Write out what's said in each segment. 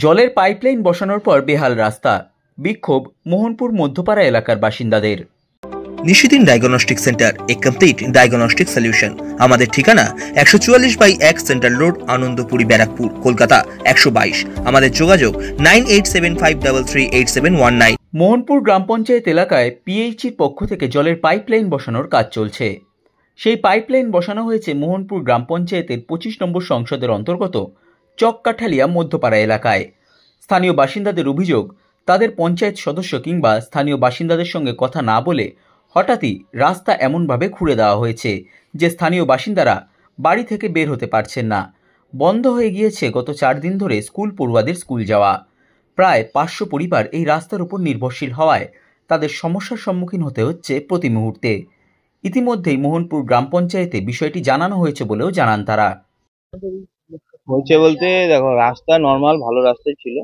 জলের পাইপলাইন বসানোর পর বেহাল রাস্তা, বিক্ষোভ মোহনপুর মধ্যপাড়া এলাকার বাসিন্দাদের। নিশিদিন ডায়াগনস্টিক সেন্টার, এ কমপ্লিট ডায়াগনস্টিক সলিউশন। আমাদের ঠিকানা 144/1 সেন্ট্রাল রোড, আনন্দপুরি, ব্যারাকপুর, কলকাতা 122। আমাদের যোগাযোগ 9875338719। মোহনপুর গ্রাম পঞ্চায়েত এলাকায় পিএইচির পক্ষ থেকে জলের পাইপলাইন বসানোর কাজ চলছে। সেই পাইপলাইন বসানো হয়েছে মোহনপুর গ্রাম পঞ্চায়েতের 25 নম্বর সংসদের অন্তর্গত চককাঠালিয়া মধ্যপাড়া এলাকায়। স্থানীয় বাসিন্দাদের অভিযোগ, তাদের পঞ্চায়েত সদস্য কিংবা স্থানীয় বাসিন্দাদের সঙ্গে কথা না বলে হঠাৎই রাস্তা এমনভাবে খুঁড়ে দেওয়া হয়েছে যে স্থানীয় বাসিন্দারা বাড়ি থেকে বের হতে পারছেন না। বন্ধ হয়ে গিয়েছে গত 4 দিন ধরে স্কুল পড়ুয়াদের স্কুল যাওয়া। প্রায় 500 পরিবার এই রাস্তার উপর নির্ভরশীল হওয়ায় তাদের সমস্যার সম্মুখীন হতে হচ্ছে প্রতি মুহূর্তে। ইতিমধ্যেই মোহনপুর গ্রাম পঞ্চায়েতে বিষয়টি জানানো হয়েছে বলেও জানান তারা। হয়েছে বলতে দেখো, রাস্তা নর্মাল ভালো রাস্তাই ছিল।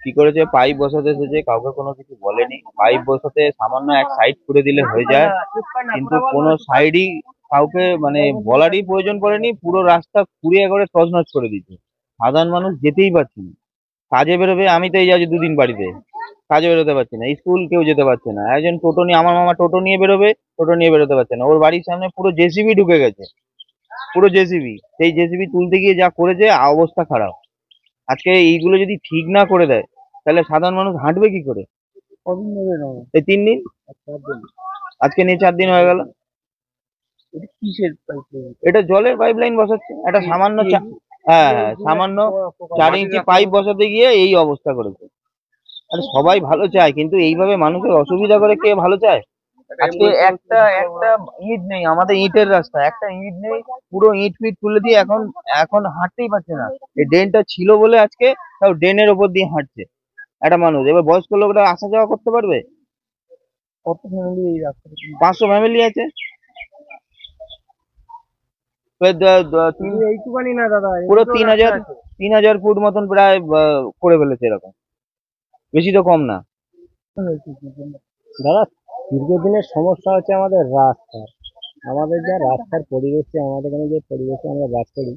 কি করেছে, পাইপ বসাতে এসেছে, কাউকে কোনো কিছু বলেনি। পাইপ বসাতে সামান্য এক সাইড করে দিলে হয়ে যায়, কিন্তু কোনো সাইডই কাউকে মানে বলারই প্রয়োজন পড়েনি। পুরো রাস্তা খুঁড়িয়ে করে তছনছ করে দিচ্ছে। সাধারণ মানুষ যেতেই পারছে না, কাজে বেরোবে। আমি তো এই যাচ্ছি 2 দিন বাড়িতে, কাজে বেরোতে পারছি না, স্কুল কেউ যেতে পারছে না। একজন টোটো নিয়ে, আমার মামা টোটো নিয়ে বেরোবে, টোটো নিয়ে বেরোতে পারছে না। ওর বাড়ির সামনে পুরো জেসিবি ঢুকে গেছে, পুরো জেসিবি। সেই জেসিবি তুলতে গিয়ে যা করেছে, অবস্থা খারাপ। আজকে এইগুলো যদি ঠিক না করে দেয়, তাহলে সাধারণ মানুষ হাঁটবে কি করে? এই 3 দিন, আজকে নিয়ে 4 দিন হয়ে গেল। এটা জলের পাইপ লাইন বসাচ্ছে, একটা সামান্য হ্যাঁ, সামান্য 4 ইঞ্চি পাইপ বসাতে গিয়ে এই অবস্থা করেছে। আরে সবাই ভালো চায়, কিন্তু এইভাবে মানুষের অসুবিধা করে কে ভালো চায়? আজকে একটা ইট নেই, আমাদের ইটের রাস্তা, একটা ইট নেই। পুরো ইট ফিট তুলে দিয়ে এখন হাঁটতেই পারছে না। এই ড্রেনটা ছিল বলে আজকে তাও ড্রেনের ওপর দিয়ে হাঁটছে একটা মানুষ। এবার বয়স্ক লোকরা আসা যাওয়া করতে পারবে? কত ফ্যামিলি এই রাস্তা? 500 ফ্যামিলি আছে। এইটুকানি না দাদা, পুরো 3000 ফুট মতন প্রায় করে ফেলেছে এরকম, বেশি তো কম না দাদা। দীর্ঘদিনের সমস্যা হচ্ছে আমাদের রাস্তা। আমাদের যা রাস্তার পরিবেশে, আমাদের এখানে যে পরিবেশে আমরা বাস করি,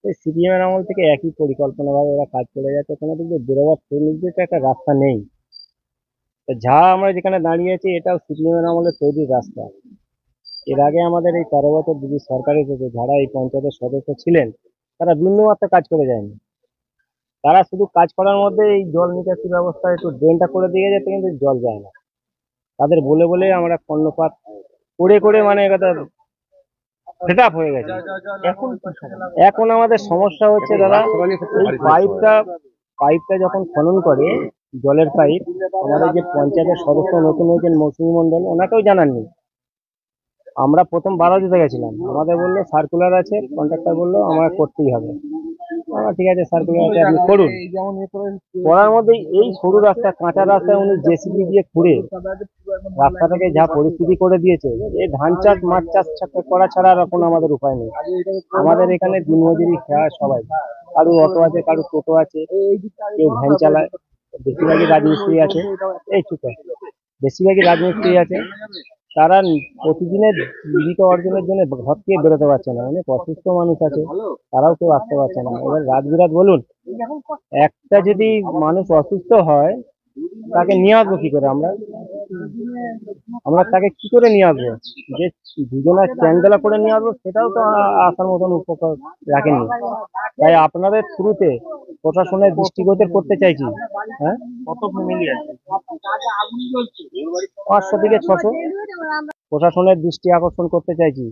এই সিপিএম এর আমল থেকে একই পরিকল্পনাভাবে ওরা কাজ করে যাচ্ছে। কোনো দিক দিয়ে বেরোবার নির্দিষ্ট একটা রাস্তা নেই। যা আমরা যেখানে দাঁড়িয়ে আছি, এটাও সিপিএম এর আমলের তৈরি রাস্তা। এর আগে আমাদের এই 13 বছর দিদি সরকারের থেকে যারা এই পঞ্চায়েতের সদস্য ছিলেন, তারা বিন্দুমাত্র কাজ করে যায়নি। তারা শুধু কাজ করার মধ্যে এই জল নিকাশি ব্যবস্থা একটু ড্রেনটা করে দিয়ে যেতে, কিন্তু জল যায় না। তাদের বলে বলে আমরা কর্ণপাত করে মানে এটা সেট আপ হয়ে গেছে। এখন আমাদের সমস্যা হচ্ছে দাদা, এই পাইপটা যখন খনন করে জলের পাইপ, আমাদের যে পঞ্চায়েতের সদস্য নতুন হয়েছেন মৌসুমী মন্ডল, ওনাকেও জানাননি। আমরা প্রথম বাধা দিতে গেছিলাম, আমাদের বললো সার্কুলার আছে, কন্ট্রাক্টর বললো আমরা করতেই হবে। ঠিক আছে, সার্কুলার আছে, আপনি করুন। করার মধ্যে এই সরু রাস্তা, কাঁচা রাস্তায় উনি জেসিবি দিয়ে খুঁড়ে রাস্তাটাকে যা পরিস্থিতি করে দিয়েছে, এই ধান চাষ মাছ চাষ করা ছাড়া আর এখন আমাদের উপায় নেই। আমাদের এখানে দিনমজুরি খায় সবাই, কারো অটো আছে, কারো টোটো আছে, কেউ ভ্যান চালায়, বেশিরভাগই রাজমিস্ত্রি আছে। এই ঠিক আছে, বেশিরভাগই রাজমিস্ত্রি আছে। তারা প্রতিদিনের জীবিকা অর্জনের জন্য ঘর থেকে বেরোতে পারছে না। অনেক অসুস্থ মানুষ আছে, তারাও কেউ আসতে পারছে না। এবার রাজবিরাট বলুন, একটা যদি মানুষ অসুস্থ হয়, তাকে নিয়ে আসবো কি করে? আমরা তাকে কি করে নিয়ে আসবো? যে দুজনের চ্যাংদোলা করে নিয়ে আসবো, সেটাও তো আসার মতন উপকার রাখেনি। তাই আপনাদের থ্রুতে প্রশাসনের দৃষ্টিগোচর করতে চাইছি। হ্যাঁ, কত ফ্যামিলি আছে? 500 থেকে 600। প্রশাসনের দৃষ্টি আকর্ষণ করতে চাইছি,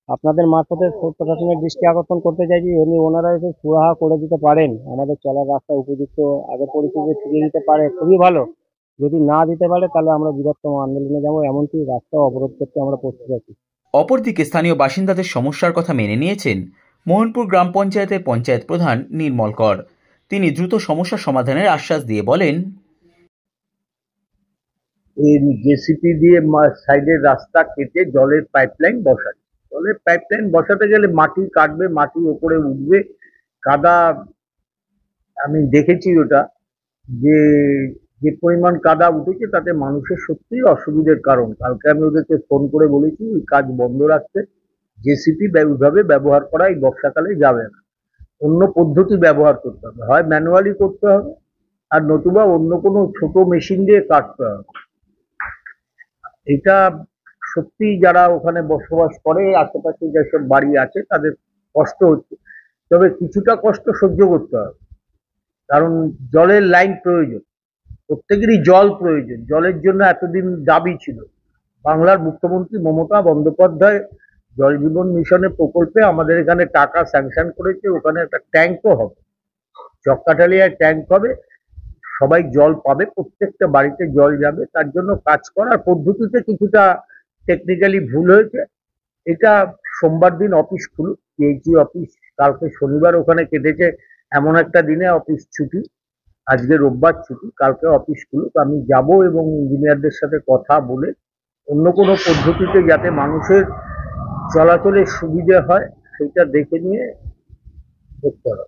আপনাদের মারফতে প্রশাসনের দৃষ্টি আকর্ষণ করতে চাইছি। ওনারা এসে সুরাহা করে দিতে পারেন, আমাদের চলার রাস্তা উপযুক্ত আগের পরিস্থিতি ফিরিয়ে দিতে পারে, খুবই ভালো। যদি না দিতে পারে, তাহলে আমরা বৃহত্তম আন্দোলনে যাবো, এমনকি রাস্তা অবরোধ করতে আমরা প্রস্তুত আছি। অপরদিকে স্থানীয় বাসিন্দাদের সমস্যার কথা মেনে নিয়েছেন মোহনপুর গ্রাম পঞ্চায়েতের পঞ্চায়েত প্রধান নির্মল কর। তিনি দ্রুত সমস্যা সমাধানের আশ্বাস দিয়ে বলেন, এই জেসিপি দিয়ে সাইডের রাস্তা কেটে জলের পাইপলাইন বসাচ্ছে। জলের পাইপলাইন বসাতে গেলে মাটি কাটবে, মাটি ওপরে উঠবে, কাদা। আমি দেখেছি ওটা, যে পরিমাণ কাদা উঠেছে, তাতে মানুষের সত্যিই অসুবিধার কারণ। কালকে আমি ওদেরকে ফোন করে বলেছি কাজ বন্ধ রাখতে, জেসিপি ওইভাবে ব্যবহার করা এই বর্ষাকালে যাবে না। অন্য পদ্ধতি ব্যবহার করতে হবে, হয় ম্যানুয়ালি করতে হবে আর নতুবা অন্য কোনো ছোট মেশিন দিয়ে কাটতে হবে। এটা সত্যি যারা ওখানে বসবাস করে, আশেপাশে যেসব বাড়ি আছে তাদের কষ্ট হচ্ছে, তবে কিছুটা কষ্ট সহ্য করতে হবে, কারণ জলের লাইন প্রয়োজন, প্রত্যেকেরই জল প্রয়োজন। জলের জন্য এতদিন দাবি ছিল। বাংলার মুখ্যমন্ত্রী মমতা বন্দ্যোপাধ্যায় জল জীবন মিশনের প্রকল্পে আমাদের এখানে টাকা স্যাংশন করেছে, ওখানে একটা ট্যাঙ্কও হবে, চক্কাঠালিয়ায় ট্যাঙ্ক হবে, সবাই জল পাবে, প্রত্যেকটা বাড়িতে জল যাবে। তার জন্য কাজ করার পদ্ধতিতে কিছুটা টেকনিক্যালি ভুল হয়েছে। এটা সোমবার দিন অফিস খুলুক, পিএইচই অফিস কালকে শনিবার ওখানে কেটেছে, এমন একটা দিনে অফিস ছুটি, আজকে রোববার ছুটি, কালকে অফিস খুলুক, আমি যাব এবং ইঞ্জিনিয়ারদের সাথে কথা বলে অন্য কোনো পদ্ধতিতে যাতে মানুষের চলাচলের সুবিধে হয় সেটা দেখে নিয়ে করতে হবে।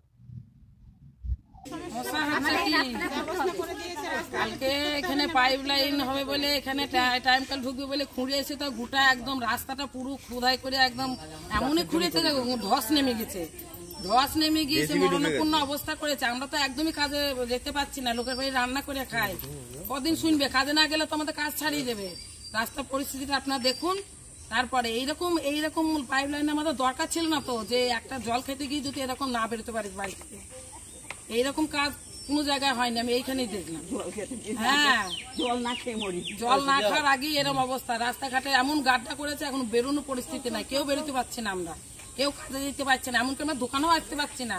কালকে এখানে পাইপ লাইন হবে বলে, এখানে টাইম কল ঢুকবে বলে খুঁড়িয়েছে, তো গোটা একদম রাস্তাটা পুরো খোদাই করে একদম এমনই খুঁড়েছে যে ধস নেমে গেছে। ধস নেমে গিয়েছে, মরণপূর্ণ অবস্থা করেছে। আমরা তো একদমই কাজে যেতে পারছি না, লোকের বাড়ি রান্না করে খাই, কদিন শুনবে? কাজে না গেলে তো আমাদের কাজ ছাড়িয়ে দেবে। রাস্তার পরিস্থিতিটা আপনারা দেখুন। তারপরে এইরকম পাইপ লাইন আমাদের দরকার ছিল না তো, যে একটা জল খেতে গিয়ে যদি এরকম না বেরোতে পারি বাড়ি থেকে। এইরকম কাজ কোনো জায়গায় হয়নি, আমি এইখানেই দেখলাম। হ্যাঁ, জল না খাওয়ার আগেই এরকম অবস্থা। রাস্তাঘাটে এমন গাড্ডা করেছে, এখন বেরোনোর পরিস্থিতি নাই, কেউ বেরোতে পারছি না, আমরা কেউ কাজে যেতে পারছি না, এমনকি আমরা দোকানেও আসতে পারছি না।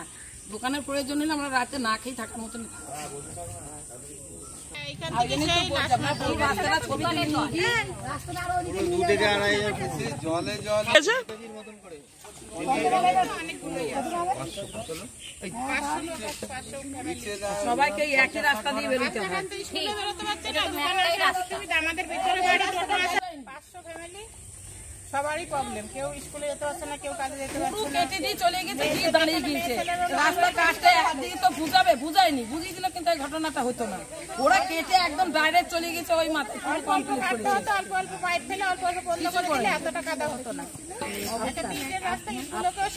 দোকানের প্রয়োজন হলে আমরা রাতে না খেয়ে থাকার মতন। সবাইকে একই রাস্তা দিয়ে বেরোতে হবে। সবারই প্রবলেম, কেউ স্কুলে যেতে পারছে না, কেউ কাজে যেতে পারছে না। কেটে দিয়ে চলে গেছে, গিয়ে দাঁড়িয়ে গিয়েছে রাস্তা কাটতে। একদিকে তো বুঝায়নি, বুঝিয়ে দিল কিন্তু এই ঘটনাটা হতো না। ওরা কেটে একদম ডাইরেক্ট চলে গেছে ওই মাথায়, কমপ্লিট করেছে। অল্প অল্প পাইপ ফেলে অল্প অল্প বন্ধ করে দিলে এতটা কাদা হতো না।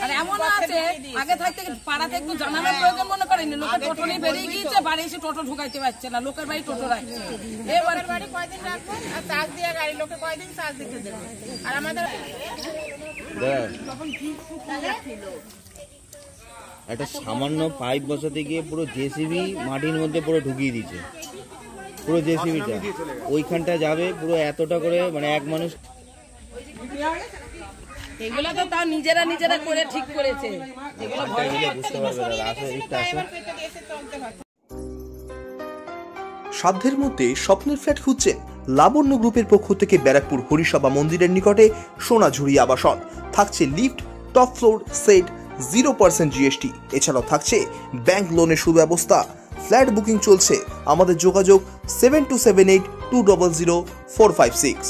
আর এমন আছে, আগে থাকতে পাড়াতে একটু জানানোর প্রয়োজন মনে করেনি, লোকের টোটো নিয়ে বেরিয়ে গিয়েছে, বাড়ি এসে টোটো ঢুকাইতে পারছে না, লোকের বাড়ি টোটো রাখছে। এবার বাড়ি কয়দিন রাখবো, আর চার্জ দিয়ে গাড়ি লোকে কয়দিন চার্জ দিতে দেবে। আর আমাদের একটা সামান্য পাইপ বসাতে গিয়ে পুরো জেসিবি মাটির মধ্যে পুরো ঢুকিয়ে দিচ্ছে, পুরো জেসিবিটা ওইখানটা যাবে পুরো এতটা করে, মানে এক মানুষ। এগুলো তো তাও নিজেরা করে ঠিক করেছে, বুঝতে পারবে না। সাধ্যের মধ্যে স্বপ্নের ফ্ল্যাট খুঁজছেন? লাবণ্য গ্রুপের পক্ষ থেকে ব্যারাকপুর হরিসভা মন্দিরের নিকটে সোনাঝুরি আবাসন। থাকছে lift, top floor, set, 0% GST। এছাড়াও থাকছে ব্যাংক লোনের সুব্যবস্থা। ফ্ল্যাট বুকিং চলছে। আমাদের যোগাযোগ 7278 200 456।